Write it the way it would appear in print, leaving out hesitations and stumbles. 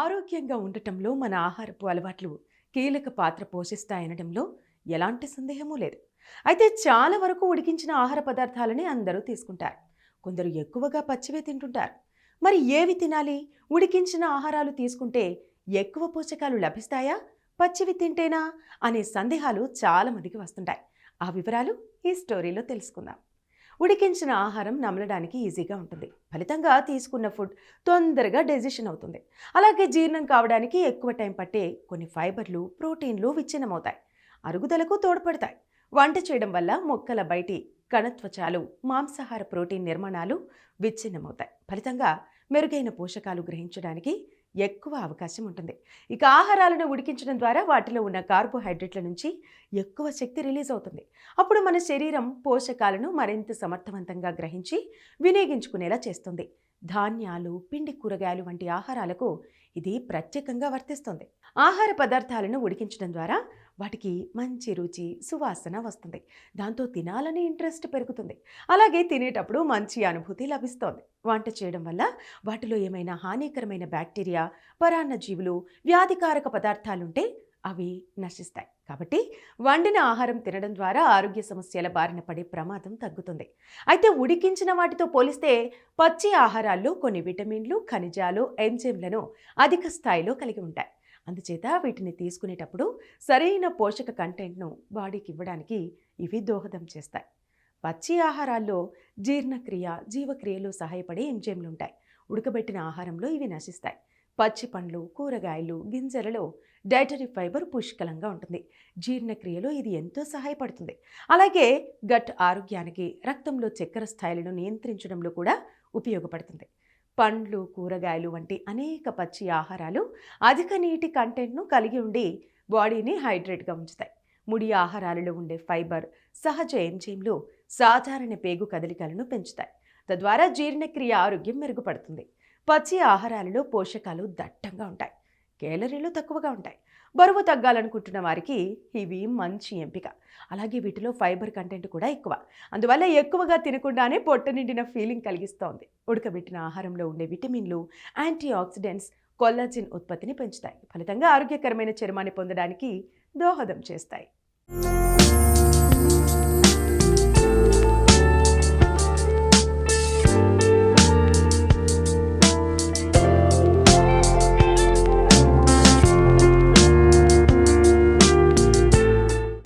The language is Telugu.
ఆరోగ్యంగా ఉండటంలో మన ఆహారపు అలవాట్లు కీలక పాత్ర పోషిస్తాయనడంలో ఎలాంటి సందేహమూ లేదు. అయితే చాలా వరకు ఉడికించిన ఆహార పదార్థాలని అందరూ తీసుకుంటారు. కొందరు ఎక్కువగా పచ్చివే తింటుంటారు. మరి ఏవి తినాలి? ఉడికించిన ఆహారాలు తీసుకుంటే ఎక్కువ పోషకాలు లభిస్తాయా? పచ్చివి తింటేనా? అనే సందేహాలు చాలా మందికి వస్తుంటాయి. ఆ వివరాలు ఈ స్టోరీలో తెలుసుకుందాం. ఉడికించిన ఆహారం నమలడానికి ఈజీగా ఉంటుంది. ఫలితంగా తీసుకున్న ఫుడ్ తొందరగా డైజెషన్ అవుతుంది. అలాగే జీర్ణం కావడానికి ఎక్కువ టైం పట్టే కొన్ని ఫైబర్లు, ప్రోటీన్లు విచ్ఛిన్నమవుతాయి. అరుగుదలకు తోడ్పడతాయి. వంట చేయడం వల్ల మొక్కల బయటి కణత్వచాలు, మాంసాహార ప్రోటీన్ నిర్మాణాలు విచ్ఛిన్నమవుతాయి. ఫలితంగా మెరుగైన పోషకాలు గ్రహించడానికి ఎక్కువ అవకాశం ఉంటుంది. ఇక ఆహారాలను ఉడికించడం ద్వారా వాటిలో ఉన్న కార్బోహైడ్రేట్ల నుంచి ఎక్కువ శక్తి రిలీజ్ అవుతుంది. అప్పుడు మన శరీరం పోషకాలను మరింత సమర్థవంతంగా గ్రహించి వినియోగించుకునేలా చేస్తుంది. ధాన్యాలు, పిండి కూరగాయలు వంటి ఆహారాలకు ఇది ప్రత్యేకంగా వర్తిస్తుంది. ఆహార పదార్థాలను ఉడికించడం ద్వారా వాటికి మంచి రుచి, సువాసన వస్తుంది. దాంతో తినాలని ఇంట్రెస్ట్ పెరుగుతుంది. అలాగే తినేటప్పుడు మంచి అనుభూతి లభిస్తోంది. వంట చేయడం వల్ల వాటిలో ఏమైనా హానికరమైన బ్యాక్టీరియా, పరాన్నజీవులు, వ్యాధికారక పదార్థాలుంటే అవి నశిస్తాయి. కాబట్టి వండిన ఆహారం తినడం ద్వారా ఆరోగ్య సమస్యల బారిన పడే ప్రమాదం తగ్గుతుంది. అయితే ఉడికించిన వాటితో పోలిస్తే పచ్చి ఆహారాల్లో కొన్ని విటమిన్లు, ఖనిజాలు, ఎంజైమ్లను అధిక స్థాయిలో కలిగి ఉంటాయి. అందుచేత వీటిని తీసుకునేటప్పుడు సరైన పోషక కంటెంట్ను బాడీకి ఇవ్వడానికి ఇవి దోహదం చేస్తాయి. పచ్చి ఆహారాల్లో జీర్ణక్రియ, జీవక్రియలు సహాయపడే ఎంజైమ్లు ఉంటాయి. ఉడకబెట్టిన ఆహారంలో ఇవి నశిస్తాయి. పచ్చి పండ్లు, కూరగాయలు, గింజలలో డైటరీ ఫైబర్ పుష్కలంగా ఉంటుంది. జీర్ణక్రియలో ఇది ఎంతో సహాయపడుతుంది. అలాగే గట్ ఆరోగ్యానికి, రక్తంలో చక్కెర స్థాయిలను నియంత్రించడంలో కూడా ఉపయోగపడుతుంది. పండ్లు, కూరగాయలు వంటి అనేక పచ్చి ఆహారాలు అధిక నీటి కంటెంట్ను కలిగి ఉండి బాడీని హైడ్రేట్గా ఉంచుతాయి. ముడి ఆహారాలలో ఉండే ఫైబర్, సహజ ఎంజైమ్లు సాధారణ పేగు కదలికలను పెంచుతాయి. తద్వారా జీర్ణక్రియ ఆరోగ్యం మెరుగుపడుతుంది. పచ్చి ఆహారాలలో పోషకాలు దట్టంగా ఉంటాయి, కేలరీలు తక్కువగా ఉంటాయి. బరువు తగ్గాలనుకుంటున్న వారికి ఇవి మంచి ఎంపిక. అలాగే వీటిలో ఫైబర్ కంటెంట్ కూడా ఎక్కువ. అందువల్ల ఎక్కువగా తినకుండానే పొట్ట నిండిన ఫీలింగ్ కలిగిస్తోంది. ఉడకబెట్టిన ఆహారంలో ఉండే విటమిన్లు, యాంటీ ఆక్సిడెంట్స్ కొల్లాజిన్ ఉత్పత్తిని పెంచుతాయి. ఫలితంగా ఆరోగ్యకరమైన చర్మాన్ని పొందడానికి దోహదం చేస్తాయి.